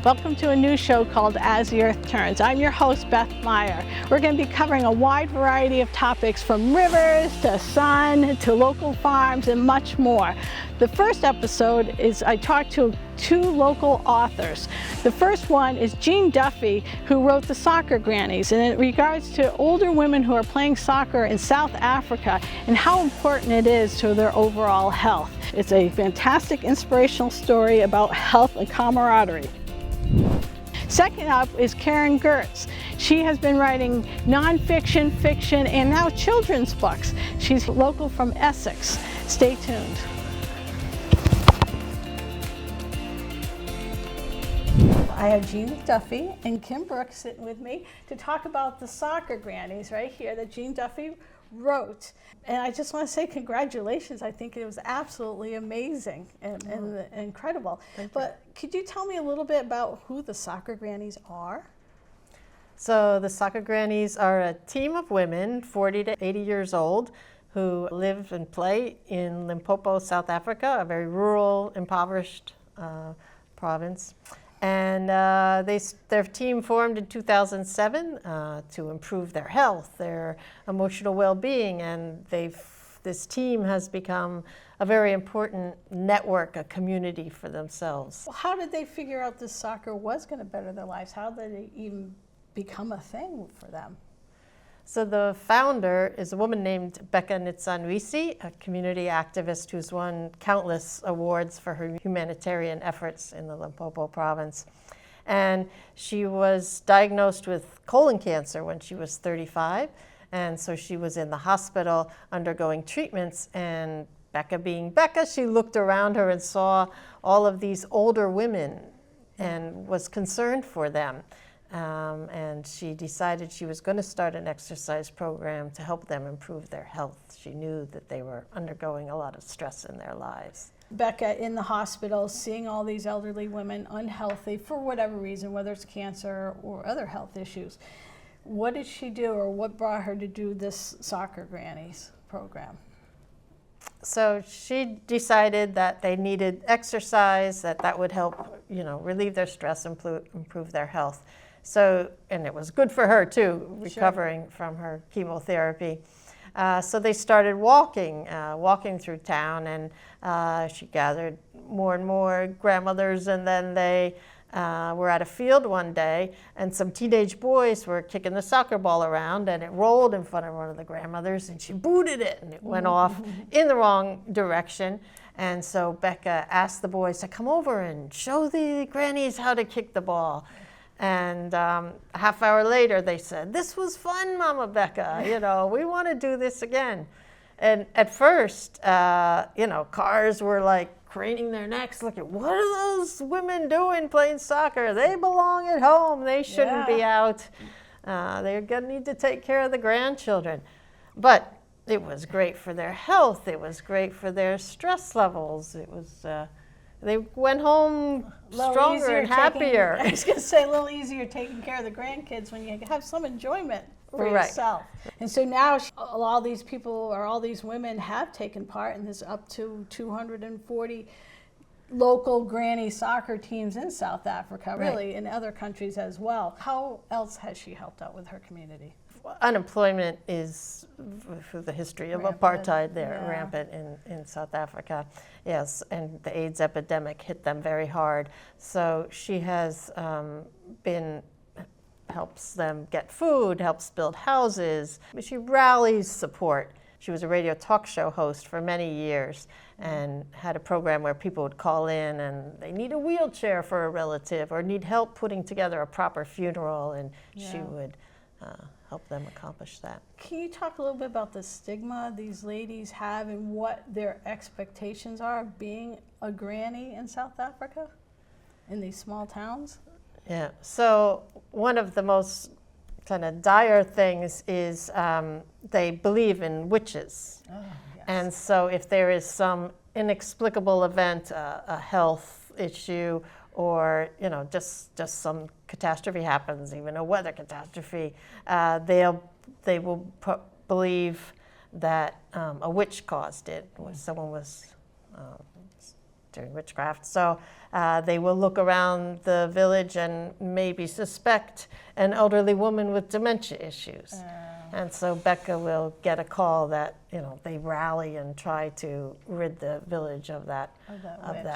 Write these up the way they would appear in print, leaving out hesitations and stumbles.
Welcome to a new show called As the Earth Turns. I'm your host, Beth Meyer. We're going to be covering a wide variety of topics from rivers to sun to local farms and much more. The first episode is I talked to two local authors. The first one is Jean Duffy, who wrote The Soccer Grannies, and it regards to older women who are playing soccer in South Africa and how important it is to their overall health. It's a fantastic inspirational story about health and camaraderie. Second up is Karin Gertsch. She has been writing nonfiction, fiction, and now children's books. She's local from Essex. Stay tuned. I have Jean Duffy and Kim Brooks sitting with me to talk about The Soccer Grannies right here that Jean Duffy wrote. And I just want to say congratulations. I think it was absolutely amazing and incredible. But could you tell me a little bit about who the Soccer Grannies are? So the Soccer Grannies are a team of women, 40 to 80 years old, who live and play in Limpopo, South Africa, a very rural, impoverished province. And their team formed in 2007 to improve their health, their emotional well-being, and this team has become a very important network, a community for themselves. Well, how did they figure out this soccer was going to better their lives? How did it even become a thing for them? So the founder is a woman named Becca Nitsanwisi, a community activist who's won countless awards for her humanitarian efforts in the Limpopo province. And she was diagnosed with colon cancer when she was 35. And so she was in the hospital undergoing treatments. And Becca being Becca, she looked around her and saw all of these older women and was concerned for them. And she decided she was going to start an exercise program to help them improve their health. She knew that they were undergoing a lot of stress in their lives. Becca in the hospital, seeing all these elderly women unhealthy for whatever reason, whether it's cancer or other health issues. What did she do, or what brought her to do this Soccer Grannies program? So she decided that they needed exercise, that would help, relieve their stress, improve their health. So, and it was good for her too, recovering from her chemotherapy. So they started walking through town, and she gathered more and more grandmothers, and then they were at a field one day, and some teenage boys were kicking the soccer ball around, and it rolled in front of one of the grandmothers, and she booted it, and it went off in the wrong direction. And so Becca asked the boys to come over and show the grannies how to kick the ball. And a half hour later, they said, "This was fun, Mama Becca. We want to do this again." And at first, cars were like craning their necks, looking, what are those women doing playing soccer? They belong at home. They shouldn't be out. They're going to need to take care of the grandchildren. But it was great for their health. It was great for their stress levels. It was. They went home stronger and happier. I was going to say a little easier taking care of the grandkids when you have some enjoyment for yourself. And so now all these people or all these women have taken part in this up to 240 local granny soccer teams in South Africa, really, in other countries as well. How else has she helped out with her community? Unemployment is, through the history of apartheid there, rampant in South Africa. Yes, and the AIDS epidemic hit them very hard. So she has helps them get food, helps build houses. She rallies support. She was a radio talk show host for many years and had a program where people would call in and they need a wheelchair for a relative or need help putting together a proper funeral, and she would help them accomplish that. Can you talk a little bit about the stigma these ladies have and what their expectations are of being a granny in South Africa, in these small towns? Yeah, so one of the most kind of dire things is they believe in witches. Oh, yes. And so if there is some inexplicable event, a health issue, or just some catastrophe happens, even a weather catastrophe, they will believe that a witch caused it, or someone was doing witchcraft. So they will look around the village and maybe suspect an elderly woman with dementia issues. And so Becca will get a call that, you know, they rally and try to rid the village of that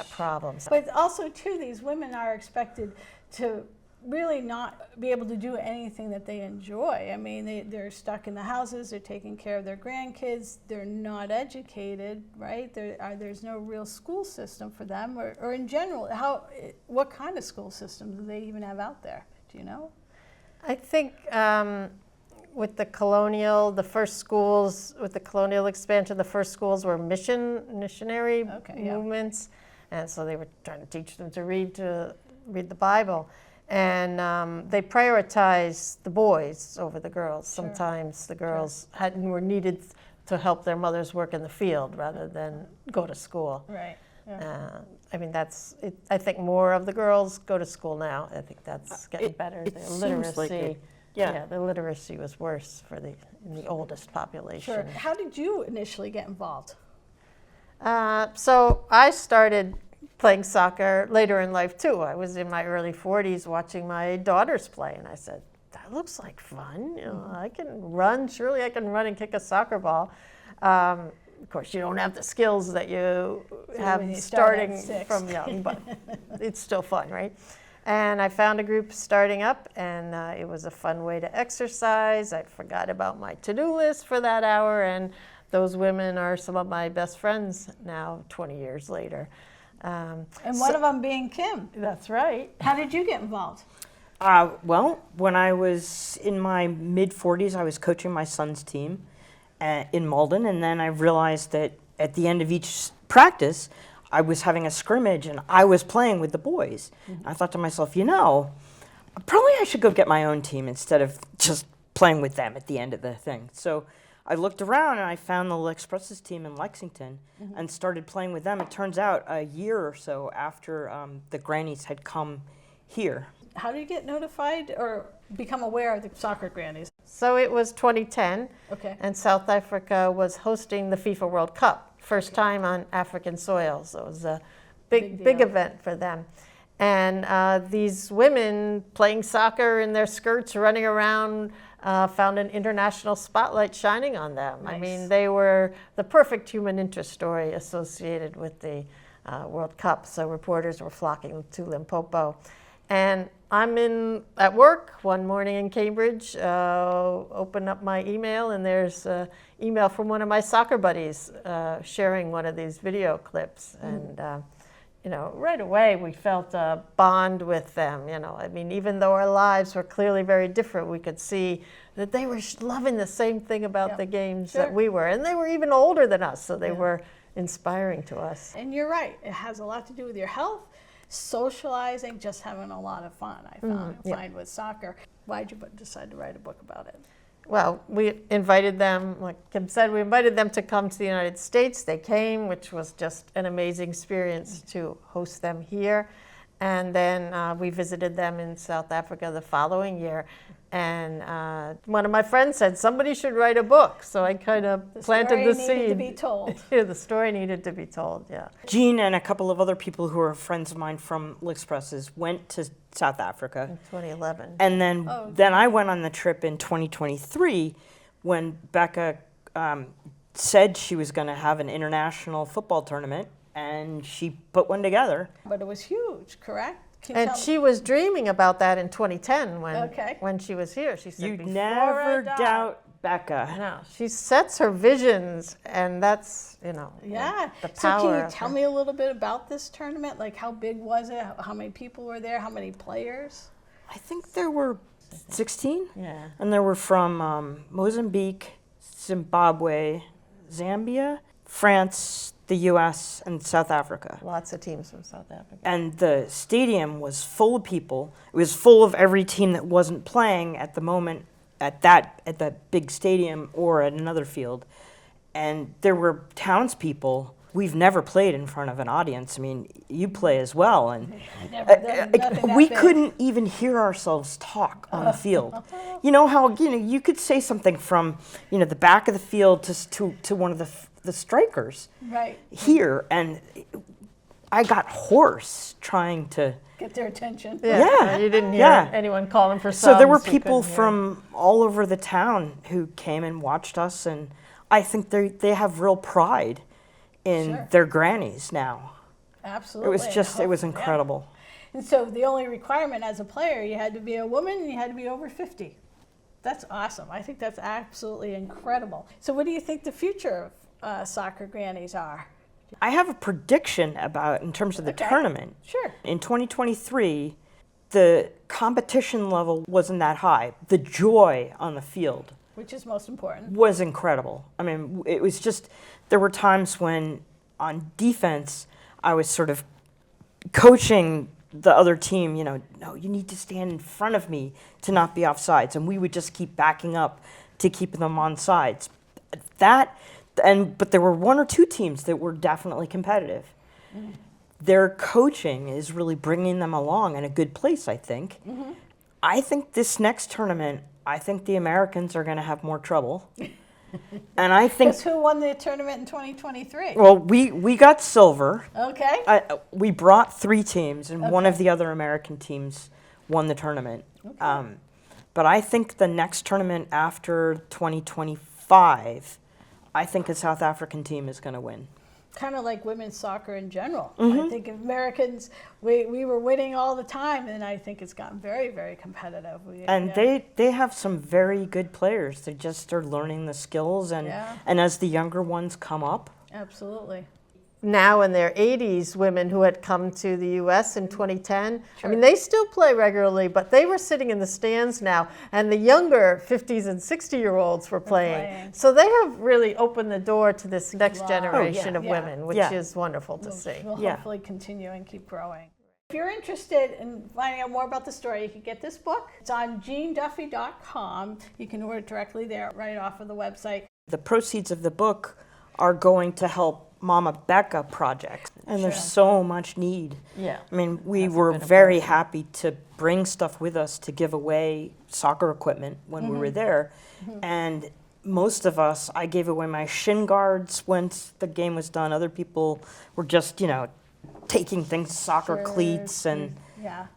problem. But also, too, these women are expected to really not be able to do anything that they enjoy. I mean, they're stuck in the houses, they're taking care of their grandkids, they're not educated, right? There's no real school system for them, or in general, what kind of school system do they even have out there? Do you know? I think with the colonial expansion, the first schools were missionary movements, and so they were trying to teach them to read the Bible, and they prioritized the boys over the girls. Sure. Sometimes the girls were needed to help their mothers work in the field rather than go to school. Right. Yeah. I mean, I think more of the girls go to school now. I think that's getting better. It the seems literacy, like it. Yeah, the literacy was worse in the oldest population. Sure. How did you initially get involved? So I started playing soccer later in life too. I was in my early 40s watching my daughters play, and I said, that looks like fun. You know, I can run. Surely I can run and kick a soccer ball. Of course, you don't have the skills that you have starting from young, but it's still fun, right? And I found a group starting up, and it was a fun way to exercise. I forgot about my to-do list for that hour, and those women are some of my best friends now, 20 years later. And one of them being Kim. That's right. How did you get involved? Well, when I was in my mid-40s, I was coaching my son's team in Malden, and then I realized that at the end of each practice, I was having a scrimmage and I was playing with the boys. Mm-hmm. I thought to myself, you know, probably I should go get my own team instead of just playing with them at the end of the thing. So I looked around and I found the Express's team in Lexington and started playing with them. It turns out a year or so after the grannies had come here. How did you get notified or become aware of the soccer grannies? So it was 2010, and South Africa was hosting the FIFA World Cup, first time on African soil. So it was a big event for them. And these women playing soccer in their skirts, running around, found an international spotlight shining on them. Nice. I mean, they were the perfect human interest story associated with the World Cup. So reporters were flocking to Limpopo. And I'm at work one morning in Cambridge, open up my email, and there's an email from one of my soccer buddies sharing one of these video clips. And, you know, right away we felt a bond with them. You know, I mean, even though our lives were clearly very different, we could see that they were loving the same thing about the games that we were. And they were even older than us, so they were inspiring to us. And you're right, it has a lot to do with your health. Socializing, just having a lot of fun, I find with soccer. Why'd you decide to write a book about it? Well, we invited them, like Kim said, we invited them to come to the United States. They came, which was just an amazing experience to host them here. And then we visited them in South Africa the following year. And one of my friends said, somebody should write a book. So I kind of planted the seed. The story needed to be told. Yeah, the story needed to be told, yeah. Jean and a couple of other people who are friends of mine from L'Expresses went to South Africa. In 2011. And then I went on the trip in 2023 when Becca said she was going to have an international football tournament, and she put one together. But it was huge, correct? And she was dreaming about that in 2010 when she was here. She said, "You never doubt Becca." No, she sets her visions, and that's, you know, the power. So can you tell me a little bit about this tournament? Like, how big was it? How many people were there? How many players? I think there were 16. Yeah. And there were from Mozambique, Zimbabwe, Zambia, France, the U.S., and South Africa. Lots of teams from South Africa. And the stadium was full of people. It was full of every team that wasn't playing at the moment at the big stadium or at another field. And there were townspeople. We've never played in front of an audience. I mean, you play as well. And we couldn't even hear ourselves talk on the field. You know how, you could say something from, the back of the field to one of the strikers here, and I got hoarse trying to. Get their attention. Yeah. You didn't hear Yeah. anyone calling for So there were subs, you people couldn't hear. from all over the town who came and watched us, and I think they have real pride in Sure. their grannies now. Absolutely. It was just, it was Yeah. incredible. And so the only requirement as a player, you had to be a woman and you had to be over 50. That's awesome. I think that's absolutely incredible. So what do you think the future of soccer grannies are? I have a prediction about, in terms of the Okay. tournament. Sure. In 2023, the competition level wasn't that high. The joy on the field Which is most important. was incredible. I mean, it was just, there were times when on defense, I was sort of coaching the other team, you know, no, you need to stand in front of me to not be offsides. And we would just keep backing up to keep them on sides. But there were one or two teams that were definitely competitive. Their coaching is really bringing them along in a good place, I think. I think this next tournament, I think the Americans are going to have more trouble. And I think, Because who won the tournament in 2023? well, we got silver. Okay. We brought 3 teams, and one of Okay. the other American teams won the tournament. But I think the next tournament after 2025, I think a South African team is going to win. Kind of like women's soccer in general. I think Americans, we were winning all the time, and I think it's gotten very, very competitive. And they have some very good players. They just are learning the skills, and Yeah. and as the younger ones come up, Absolutely. Now in their 80s, women who had come to the U.S. in 2010, Sure. I mean, they still play regularly, but they were sitting in the stands now, and the younger 50s and 60-year-olds were playing. playing. So they have really opened the door to this next Wow. generation Oh, of yeah. women, which Yeah. is wonderful to see. We'll Yeah. hopefully continue and keep growing. If you're interested in finding out more about the story, you can get this book. It's on JeanDuffy.com. You can order it directly there, right off of the website. the proceeds of the book are going to help Mama Becca projects. And there's Sure. so much need. Yeah. I mean, we Hasn't were been a very blessing. happy to bring stuff with us to give away soccer equipment when we were there. And most of us, I gave away my shin guards once the game was done. Other people were just, you know, taking things, soccer Sure. cleats and Yeah.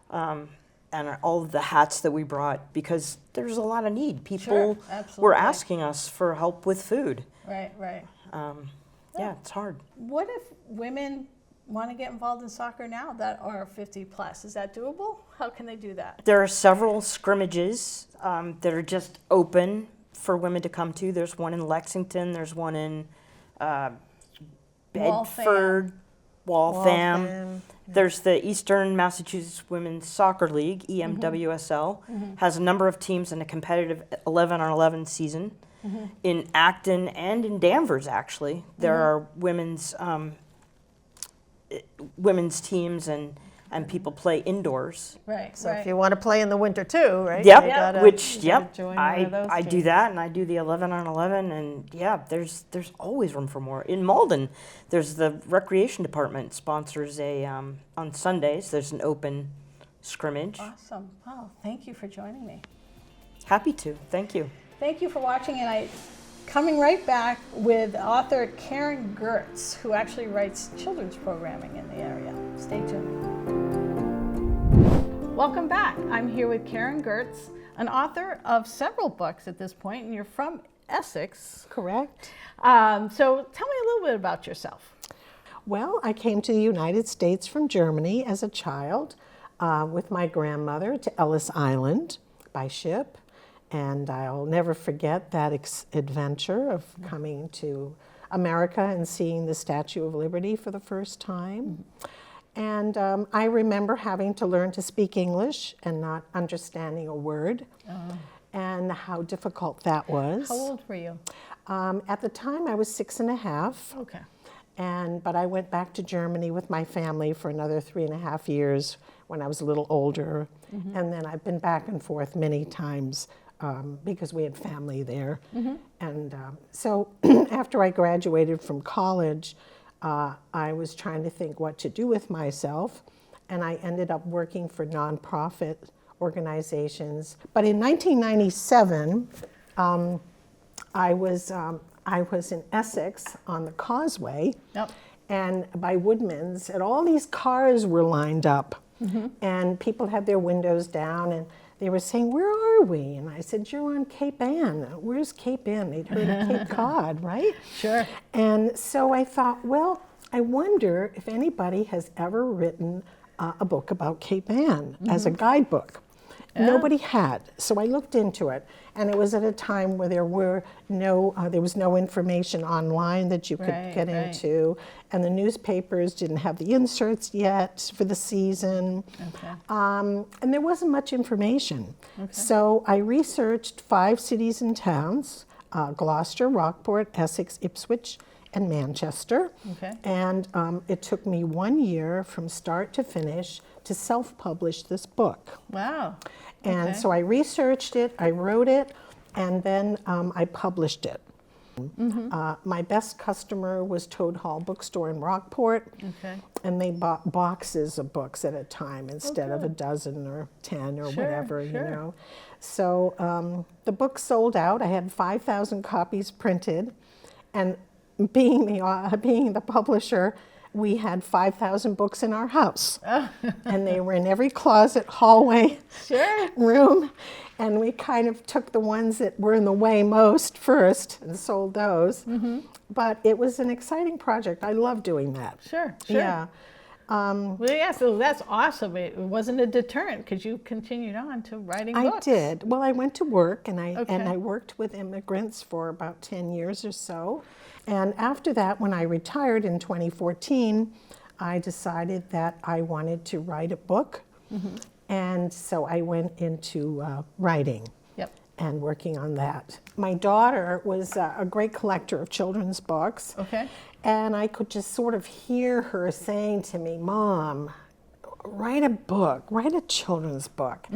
all of the hats that we brought, because there's a lot of need. People were absolutely. asking us for help with food. Right, right. Yeah, it's hard. What if women want to get involved in soccer now that are 50 plus? Is that doable? How can they do that? There are several scrimmages that are just open for women to come to. There's one in Lexington. There's one in Bedford, Waltham. There's the Eastern Massachusetts Women's Soccer League, EMWSL, has a number of teams in a competitive 11-on-11 season. In Acton and in Danvers, actually, there are women's teams, and people play indoors. Right, So right. if you want to play in the winter too, right? Yep, You gotta- which, you gotta yep, join one of those I do teams. that, and I do the 11-on-11, and yeah, there's always room for more. In Malden, there's the recreation department sponsors on Sundays, there's an open scrimmage. Awesome. Oh, thank you for joining me. Happy to, thank you. Thank you for watching, and coming right back with author Karin Gertsch, who actually writes children's programming in the area. Stay tuned. Welcome back. I'm here with Karin Gertsch, an author of several books at this point, and you're from Essex. Correct. So tell me a little bit about yourself. Well, I came to the United States from Germany as a child with my grandmother to Ellis Island by ship. And I'll never forget that adventure of coming to America and seeing the Statue of Liberty for the first time. And I remember having to learn to speak English and not understanding a word, and how difficult that was. How old were you? At the time, I was 6.5. Okay. But I went back to Germany with my family for another 3.5 years when I was a little older. And then I've been back and forth many times because we had family there. And so after I graduated from college, I was trying to think what to do with myself. And I ended up working for nonprofit organizations. But in 1997, I was in Essex on the Causeway. Yep. and by Woodman's, and all these cars were lined up, and people had their windows down, and they were saying, "Where are we?" And I said, "You're on Cape Ann." "Where's Cape Ann?" They'd heard of Cape Cod, right? Sure. And so I thought, well, I wonder if anybody has ever written a book about Cape Ann as a guidebook. Nobody had, so I looked into it, and it was at a time where there was no information online that you could get into, and the newspapers didn't have the inserts yet for the season, and there wasn't much information. So I researched 5 cities and towns: Gloucester, Rockport, Essex, Ipswich, and Manchester. And it took me 1 year from start to finish to self-publish this book. Wow. And so I researched it, I wrote it, and then I published it. My best customer was Toad Hall Bookstore in Rockport, and they bought boxes of books at a time instead of a dozen or 10 or whatever, you know. So the book sold out. I had 5,000 copies printed, and being the publisher, we had 5,000 books in our house, and they were in every closet, hallway, room, and we kind of took the ones that were in the way most first and sold those. But it was an exciting project. I love doing that. Yeah. Well, yeah, so that's awesome. It wasn't a deterrent because you continued on to writing books. I did. Well, I went to work, and I worked with immigrants for about 10 years or so. And after that, when I retired in 2014, I decided that I wanted to write a book. And so I went into writing and working on that. My daughter was a great collector of children's books. And I could just sort of hear her saying to me, "Mom, write a book, write a children's book."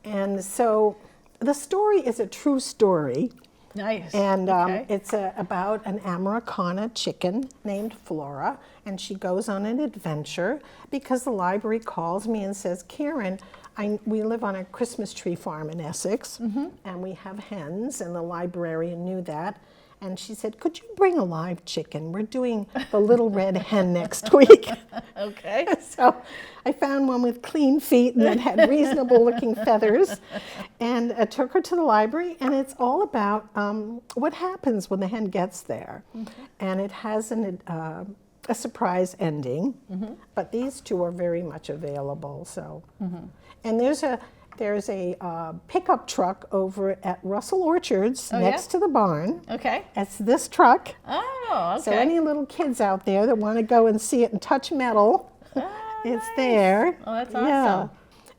And so the story is a true story. Nice. And it's about an Americana chicken named Flora, and she goes on an adventure because the library calls me and says, "Karin, we live on a Christmas tree farm in Essex, and we have hens," and the librarian knew that. And she said, "Could you bring a live chicken? We're doing the little red hen next week." So I found one with clean feet and that had reasonable looking feathers, and I took her to the library, and it's all about what happens when the hen gets there. And it has a surprise ending, but these two are very much available. So, and there's a pickup truck over at Russell Orchards next to the barn. It's this truck. So any little kids out there that want to go and see it and touch metal, it's there. Oh, that's awesome.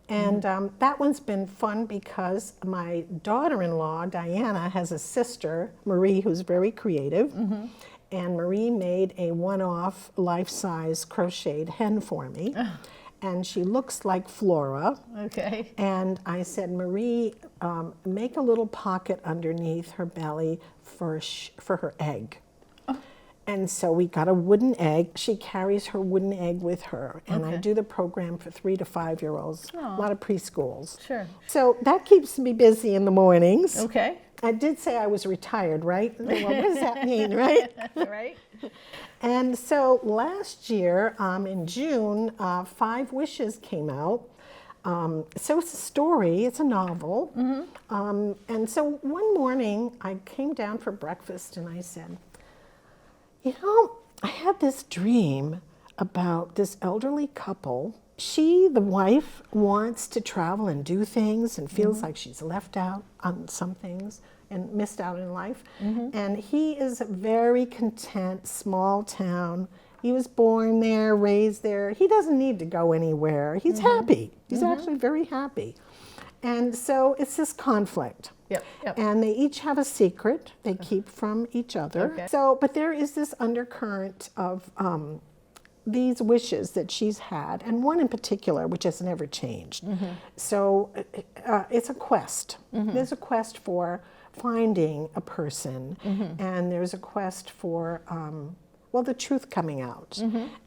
And that one's been fun because my daughter-in-law, Diana, has a sister, Marie, who's very creative. And Marie made a one-off life-size crocheted hen for me. And she looks like Flora. And I said, "Marie, make a little pocket underneath her belly for her egg." And so we got a wooden egg. She carries her wooden egg with her. And I do the program for 3 to 5-year-olds, a lot of preschools. So that keeps me busy in the mornings. I did say I was retired, right? Well, what does that mean, right? And so last year, in June, 5 Wishes came out. So it's a story, it's a novel. And so one morning, I came down for breakfast and I said, "You know, I had this dream about this elderly couple. She, the wife, wants to travel and do things and feels like she's left out on some things and missed out in life. And he is very content, small town. He was born there, raised there. He doesn't need to go anywhere. He's happy. He's actually very happy. And so it's this conflict. And they each have a secret they keep from each other. So, but there is this undercurrent of these wishes that she's had, and one in particular which has never changed. So it's a quest. There's a quest for finding a person, and there's a quest for well, the truth coming out,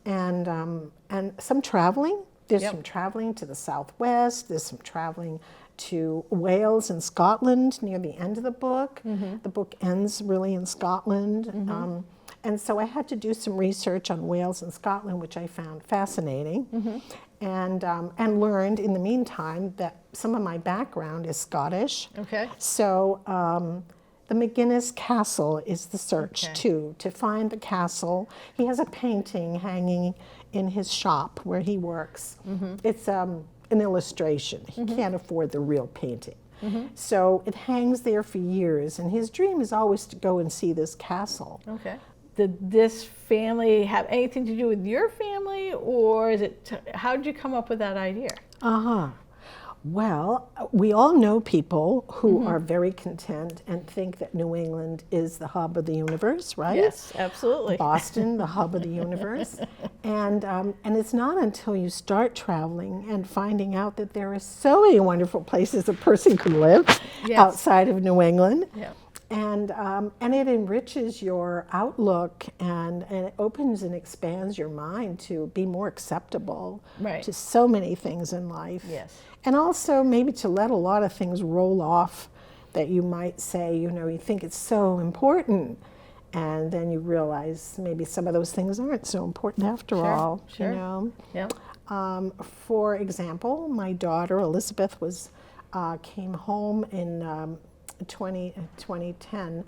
and some traveling. There's some traveling to the southwest. There's some traveling to Wales and Scotland near the end of the book. The book ends really in Scotland. And so I had to do some research on Wales and Scotland, which I found fascinating, and learned in the meantime that some of my background is Scottish. Okay. So the McGuinness Castle is the search too, to find the castle. He has a painting hanging in his shop where he works. It's an illustration. He can't afford the real painting. So it hangs there for years, and his dream is always to go and see this castle. Okay. Did this family have anything to do with your family, or is it, how did you come up with that idea? Well, we all know people who are very content and think that New England is the hub of the universe, right? Yes, absolutely. Boston, the hub of the universe. And it's not until you start traveling and finding out that there are so many wonderful places a person could live outside of New England. Yeah. And it enriches your outlook, and it opens and expands your mind to be more acceptable to so many things in life. Yes. And also maybe to let a lot of things roll off that you might say, you know, you think it's so important, and then you realize maybe some of those things aren't so important after all. Sure. You know? Yeah. For example, my daughter Elizabeth came home in 2010,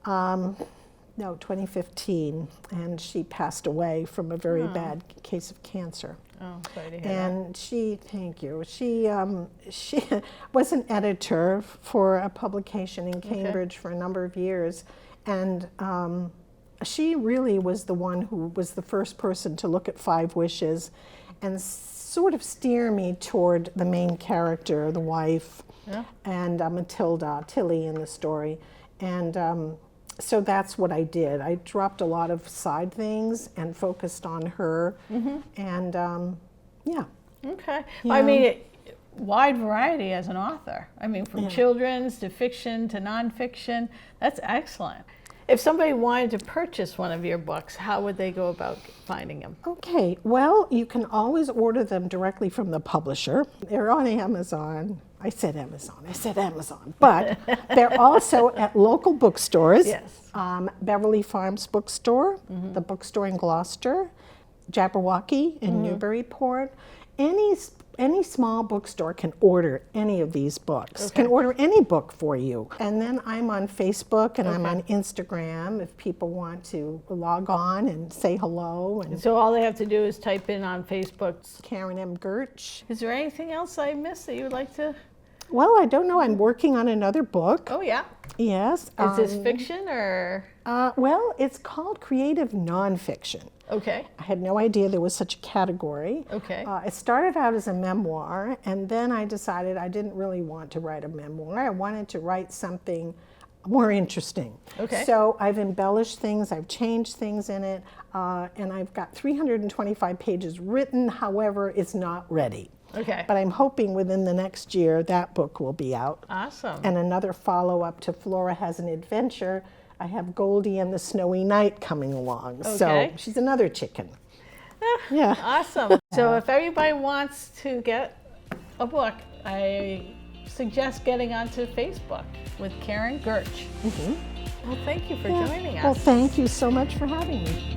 no, 2015, and she passed away from a very bad case of cancer. Oh, sorry to hear And thank you. She was an editor for a publication in Cambridge for a number of years, and she really was the one who was the first person to look at Five Wishes and sort of steer me toward the main character, the wife, and Matilda, Tilly in the story. And so that's what I did. I dropped a lot of side things and focused on her. And yeah. Okay. Well, I mean, wide variety as an author. I mean, from children's to fiction to nonfiction. That's excellent. If somebody wanted to purchase one of your books, how would they go about finding them? Okay, well, you can always order them directly from the publisher. They're on Amazon. I said Amazon, but they're also at local bookstores. Yes. Beverly Farms Bookstore, the bookstore in Gloucester, Jabberwocky in Newburyport. Any small bookstore can order any of these books, can order any book for you. And then I'm on Facebook and I'm on Instagram if people want to log on and say hello. And So all they have to do is type in on Facebook. Karin M. Gertsch. Is there anything else I missed that you would like to? Well, I don't know. I'm working on another book. Oh, yeah. Yes. Is this fiction or? Well, it's called creative nonfiction. Okay. I had no idea there was such a category. Okay. It started out as a memoir, and then I decided I didn't really want to write a memoir. I wanted to write something more interesting. Okay. So I've embellished things, I've changed things in it, and I've got 325 pages written. However, it's not ready. Okay. But I'm hoping within the next year that book will be out. Awesome. And another follow-up to Flora Has an Adventure. I have Goldie and the Snowy Night coming along. Okay. So she's another chicken. Yeah. Awesome. So if everybody wants to get a book, I suggest getting onto Facebook with Karin Gertsch. Well, thank you for joining us. Well, thank you so much for having me.